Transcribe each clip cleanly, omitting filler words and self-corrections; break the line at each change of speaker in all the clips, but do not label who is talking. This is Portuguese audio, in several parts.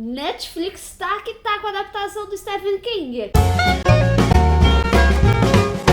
Netflix tá com a adaptação do Stephen King.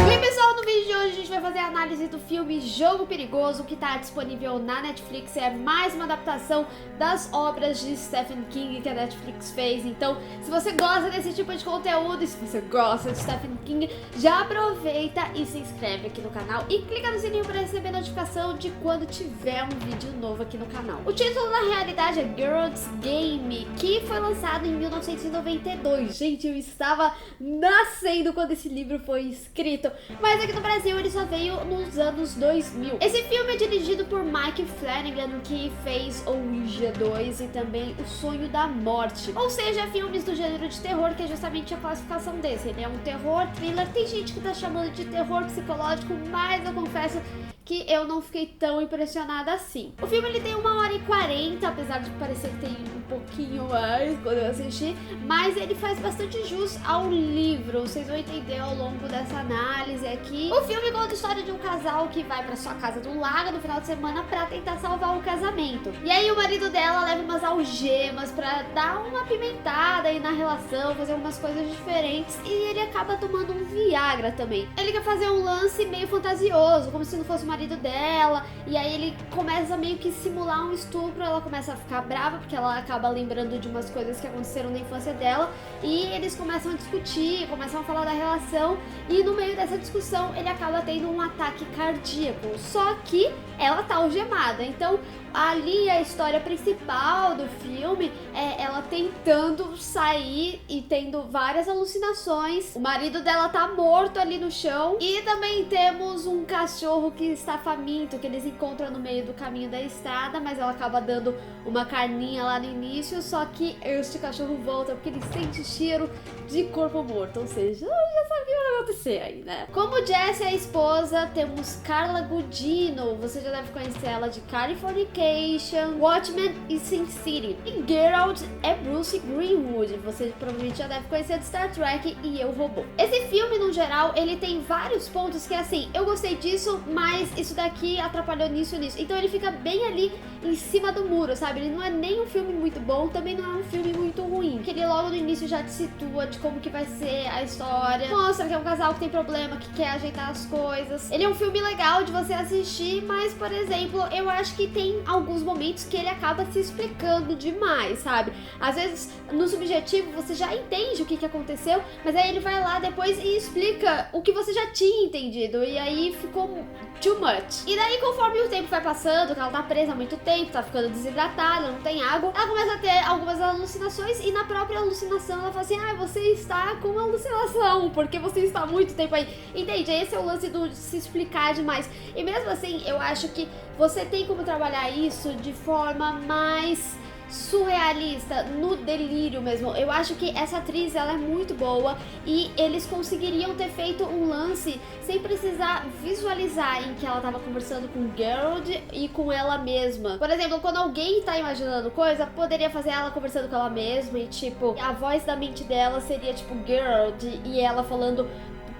E pessoal, no vídeo de hoje a gente vai fazer a análise do filme Jogo Perigoso, que tá disponível na Netflix. É mais uma adaptação das obras de Stephen King que a Netflix fez. Então, se você gosta desse tipo de conteúdo e se você gosta de Stephen King, já aproveita e se inscreve aqui no canal e clica no sininho para receber notificação de quando tiver um vídeo novo aqui no canal. O título na realidade é Geralt's Game, que foi lançado em 1992. Gente, eu estava nascendo quando esse livro foi escrito, mas aqui no Brasil ele só veio nos anos 2000. Esse filme é dirigido por Mike Flanagan, que fez Ouija 2 e também O Sonho da Morte. Ou seja, filmes do gênero de terror, que é justamente a classificação desse. Ele é um terror, thriller, tem gente que tá chamando de terror psicológico, mas eu confesso que eu não fiquei tão impressionada assim. O filme ele tem 1h40, apesar de parecer que tem um pouquinho mais quando eu assisti, mas ele faz bastante jus ao livro. Vocês vão entender ao longo dessa análise aqui. O filme conta a história de um casal que vai pra sua casa do lago no final de semana pra tentar salvar o casamento. E aí o marido dela leva umas algemas pra dar uma pimentada aí na relação, fazer umas coisas diferentes, e ele acaba tomando um Viagra também. Ele quer fazer um lance meio fantasioso, como se não fosse uma marido dela, e aí ele começa meio que simular um estupro. Ela começa a ficar brava porque ela acaba lembrando de umas coisas que aconteceram na infância dela, e eles começam a discutir, começam a falar da relação, e no meio dessa discussão ele acaba tendo um ataque cardíaco, só que ela tá algemada. Então ali a história principal do filme é ela tentando sair e tendo várias alucinações. O marido dela tá morto ali no chão, e também temos um cachorro que está faminto, que eles encontram no meio do caminho da estrada, mas ela acaba dando uma carninha lá no início, só que este cachorro volta porque ele sente cheiro de corpo morto, ou seja, eu já sabia o que ia acontecer aí, né? Como Jessie é a esposa, temos Carla Gugino, você já deve conhecer ela de Californication, Watchmen e Sin City. E Geralt é Bruce Greenwood, você provavelmente já deve conhecer de Star Trek e Eu, Robô. Esse filme, no geral, ele tem vários pontos que, assim, eu gostei disso, mas isso daqui atrapalhou nisso e nisso. Então ele fica bem ali em cima do muro, sabe? Ele não é nem um filme muito bom, também não é um filme muito ruim. Que ele logo no início já te situa de como que vai ser a história, mostra que é um casal que tem problema, que quer ajeitar as coisas. Ele é um filme legal de você assistir, mas, por exemplo, eu acho que tem alguns momentos que ele acaba se explicando demais, sabe? Às vezes, no subjetivo, você já entende o que aconteceu, mas aí ele vai lá depois e explica o que você já tinha entendido, e aí ficou too much. E daí, conforme o tempo vai passando, que ela tá presa há muito tempo, tá ficando desidratada, não tem água, ela começa a ter algumas alucinações, e na própria alucinação ela fala assim: ah, você está com uma alucinação, porque você está há muito tempo aí. Entende? Esse é o lance do se explicar demais. E mesmo assim, eu acho que você tem como trabalhar isso de forma mais surrealista, no delírio mesmo. Eu acho que essa atriz, ela é muito boa, e eles conseguiriam ter feito um lance sem precisar visualizar em que ela tava conversando com Geralt e com ela mesma. Por exemplo, quando alguém tá imaginando coisa, poderia fazer ela conversando com ela mesma, e tipo, a voz da mente dela seria tipo Geralt, e ela falando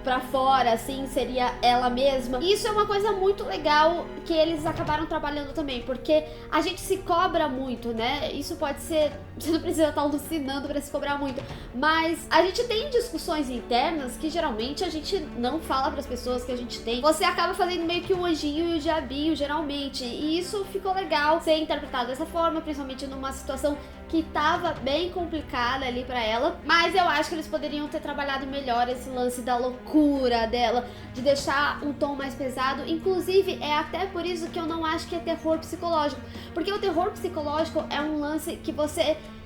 pra fora, assim, seria ela mesma. Isso é uma coisa muito legal que eles acabaram trabalhando também, porque a gente se cobra muito, né? Isso pode ser, você não precisa estar alucinando pra se cobrar muito, mas a gente tem discussões internas que geralmente a gente não fala pras pessoas que a gente tem. Você acaba fazendo meio que o anjinho e o diabinho, geralmente, e isso ficou legal ser interpretado dessa forma, principalmente numa situação que tava bem complicada ali pra ela. Mas eu acho que eles poderiam ter trabalhado melhor esse lance da loucura dela, de deixar um tom mais pesado. Inclusive, é até por isso que eu não acho que é terror psicológico, porque o terror psicológico é um lance que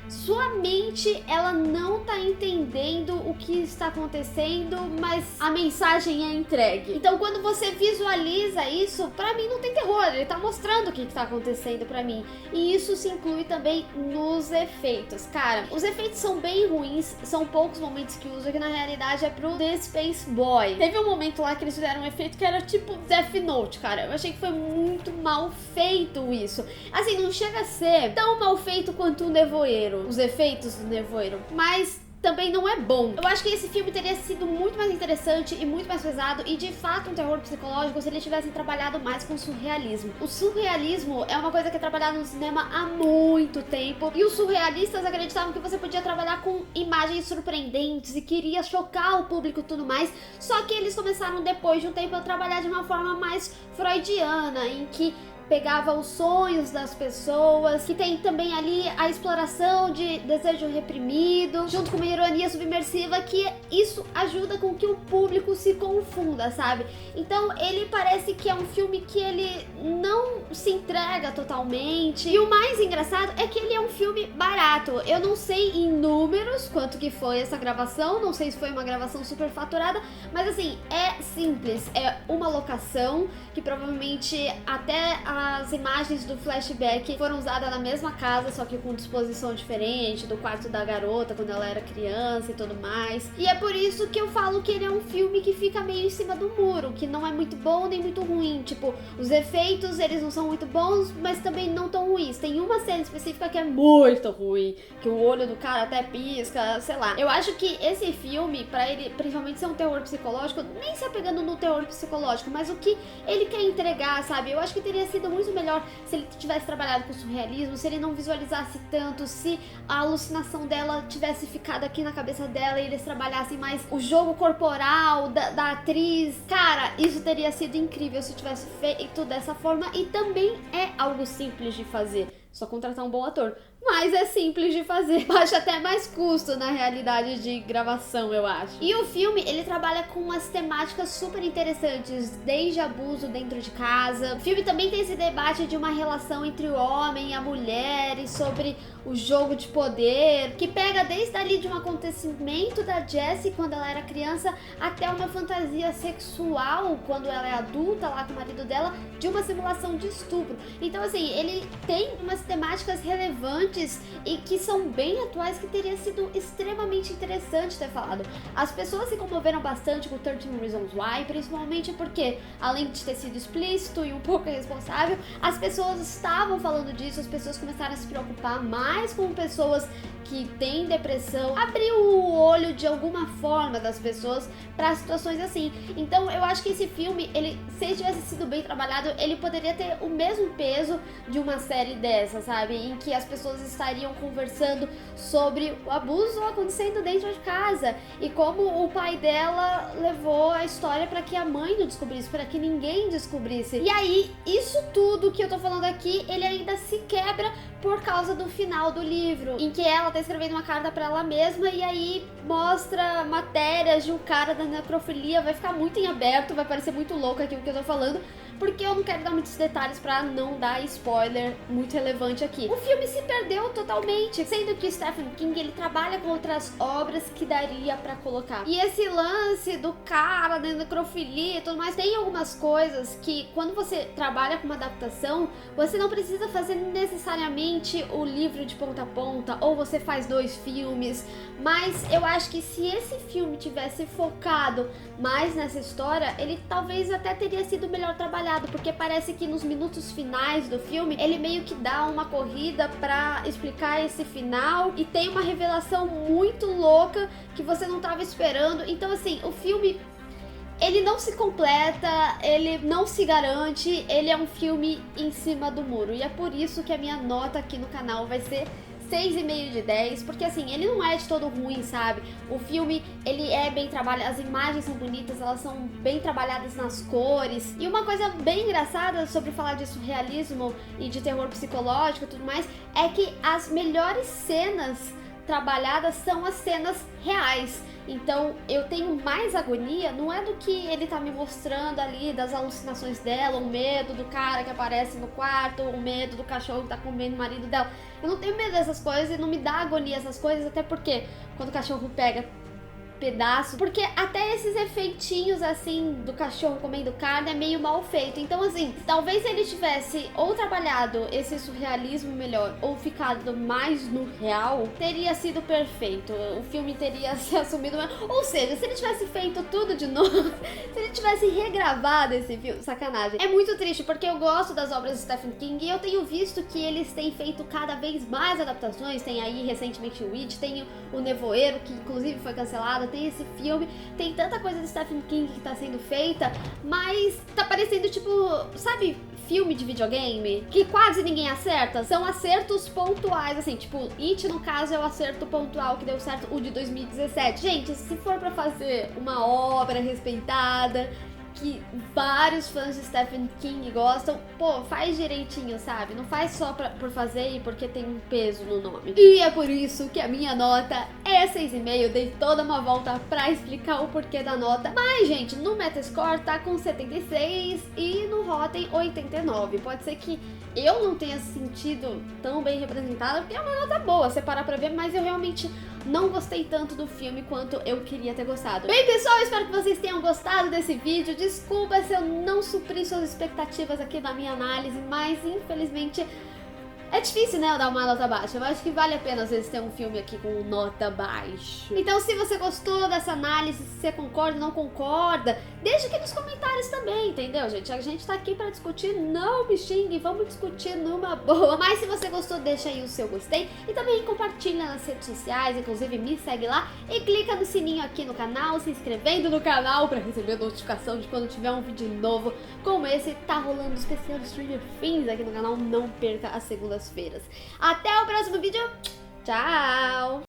sua mente, ela não tá entendendo o que está acontecendo, mas a mensagem é entregue. Então, quando você visualiza isso, pra mim não tem terror, ele tá mostrando o que tá acontecendo pra mim. E isso se inclui também nos efeitos. Cara, os efeitos são bem ruins, são poucos momentos que usam, que na realidade é pro The Space Boy. Teve um momento lá que eles fizeram um efeito que era tipo Death Note, cara. Eu achei que foi muito mal feito isso. Assim, não chega a ser tão mal feito quanto o Nevoeiro, os efeitos do Nevoeiro, mas também não é bom. Eu acho que esse filme teria sido muito mais interessante e muito mais pesado e de fato um terror psicológico se eles tivessem trabalhado mais com surrealismo. O surrealismo é uma coisa que é trabalhada no cinema há muito tempo e os surrealistas acreditavam que você podia trabalhar com imagens surpreendentes e queria chocar o público e tudo mais, só que eles começaram depois de um tempo a trabalhar de uma forma mais freudiana, em que pegava os sonhos das pessoas, que tem também ali a exploração de desejo reprimido, junto com uma ironia submersiva, que isso ajuda com que o público se confunda, sabe? Então ele parece que é um filme que ele não se entrega totalmente, e o mais engraçado é que ele é um filme barato. Eu não sei em números quanto que foi essa gravação, não sei se foi uma gravação super faturada, mas assim, é simples, é uma locação que provavelmente até as imagens do flashback foram usadas na mesma casa, só que com disposição diferente, do quarto da garota quando ela era criança e tudo mais. E é por isso que eu falo que ele é um filme que fica meio em cima do muro, que não é muito bom nem muito ruim. Tipo, os efeitos, eles não são muito bons, mas também não tão ruins. Tem uma cena específica que é muito ruim, que o olho do cara até pisca, sei lá. Eu acho que esse filme, pra ele principalmente ser um terror psicológico, nem se apegando no terror psicológico, mas o que ele quer entregar, sabe? Eu acho que teria sido muito melhor se ele tivesse trabalhado com surrealismo, se ele não visualizasse tanto, se a alucinação dela tivesse ficado aqui na cabeça dela e eles trabalhassem mais o jogo corporal da atriz. Cara, isso teria sido incrível se tivesse feito dessa forma, e também é algo simples de fazer. Só contratar um bom ator. Mas é simples de fazer. Acho até mais custo na realidade de gravação, eu acho. E o filme, ele trabalha com umas temáticas super interessantes, desde abuso dentro de casa. O filme também tem esse debate de uma relação entre o homem e a mulher e sobre o jogo de poder, que pega desde ali de um acontecimento da Jessie quando ela era criança até uma fantasia sexual quando ela é adulta lá com o marido dela, de uma simulação de estupro. Então assim, ele tem umas temáticas relevantes e que são bem atuais, que teria sido extremamente interessante ter falado. As pessoas se comoveram bastante com 13 Reasons Why, principalmente porque, além de ter sido explícito e um pouco irresponsável, as pessoas estavam falando disso, as pessoas começaram a se preocupar mais com pessoas que têm depressão, abriu o olho de alguma forma das pessoas para situações assim. Então eu acho que esse filme, ele, se ele tivesse sido bem trabalhado, ele poderia ter o mesmo peso de uma série dessa, sabe? Em que as pessoas estariam conversando sobre o abuso acontecendo dentro de casa e como o pai dela levou a história para que a mãe não descobrisse, para que ninguém descobrisse. E aí, isso tudo que eu tô falando aqui, ele ainda se quebra por causa do final do livro, em que ela tá escrevendo uma carta pra ela mesma e aí mostra matérias de um cara da necrofilia. Vai ficar muito em aberto, vai parecer muito louco aqui o que eu tô falando, porque eu não quero dar muitos detalhes pra não dar spoiler muito relevante aqui. O filme se perdeu totalmente, sendo que Stephen King, ele trabalha com outras obras que daria pra colocar. E esse lance do cara da necrofilia e tudo mais, tem algumas coisas que quando você trabalha com uma adaptação, você não precisa fazer necessariamente o livro de ponta a ponta, ou você faz 2 filmes, mas eu acho que se esse filme tivesse focado mais nessa história, ele talvez até teria sido melhor trabalhado, porque parece que nos minutos finais do filme, ele meio que dá uma corrida pra explicar esse final e tem uma revelação muito louca que você não tava esperando. Então assim, o filme, ele não se completa, ele não se garante, ele é um filme em cima do muro. E é por isso que a minha nota aqui no canal vai ser 6,5 de 10, porque assim, ele não é de todo ruim, sabe? O filme, ele é bem trabalhado, as imagens são bonitas, elas são bem trabalhadas nas cores. E uma coisa bem engraçada sobre falar de surrealismo e de terror psicológico e tudo mais, é que as melhores cenas trabalhadas são as cenas reais. Então eu tenho mais agonia, não é do que ele tá me mostrando ali, das alucinações dela, o medo do cara que aparece no quarto, o medo do cachorro que tá comendo o marido dela. Eu não tenho medo dessas coisas e não me dá agonia essas coisas, até porque quando o cachorro pega pedaço, porque até esses efeitinhos assim do cachorro comendo carne é meio mal feito. Então assim, talvez se ele tivesse ou trabalhado esse surrealismo melhor ou ficado mais no real, teria sido perfeito. O filme teria se assumido, ou seja, se ele tivesse feito tudo de novo, se ele tivesse regravado esse filme, sacanagem. É muito triste porque eu gosto das obras de Stephen King e eu tenho visto que eles têm feito cada vez mais adaptações. Tem aí recentemente o It, tem o Nevoeiro, que inclusive foi cancelado, tem esse filme, tem tanta coisa de Stephen King que tá sendo feita, mas tá parecendo tipo, sabe, filme de videogame, que quase ninguém acerta, são acertos pontuais, assim, tipo, It no caso é o acerto pontual que deu certo, o de 2017. Gente, se for pra fazer uma obra respeitada, que vários fãs de Stephen King gostam, pô, faz direitinho, sabe? Não faz só por fazer e porque tem um peso no nome. E é por isso que a minha nota é 6,5, dei toda uma volta pra explicar o porquê da nota. Mas, gente, no Metascore tá com 76 e no Rotten 89. Pode ser que eu não tenha sentido tão bem representada, porque é uma nota boa, você parar pra ver, mas eu realmente não gostei tanto do filme quanto eu queria ter gostado. Bem, pessoal, espero que vocês tenham gostado desse vídeo. Desculpa se eu não supri suas expectativas aqui na minha análise, mas infelizmente é difícil, né, eu dar uma nota baixa. Eu acho que vale a pena, às vezes, ter um filme aqui com nota baixa. Então, se você gostou dessa análise, se você concorda ou não concorda, deixa aqui nos comentários também, entendeu, gente? A gente tá aqui pra discutir, não me xingue, vamos discutir numa boa. Mas se você gostou, deixa aí o seu gostei e também compartilha nas redes sociais, inclusive me segue lá e clica no sininho aqui no canal, se inscrevendo no canal pra receber notificação de quando tiver um vídeo novo como esse. Tá rolando especial de Stranger Things aqui no canal, não perca as segundas-feiras. Até o próximo vídeo, tchau!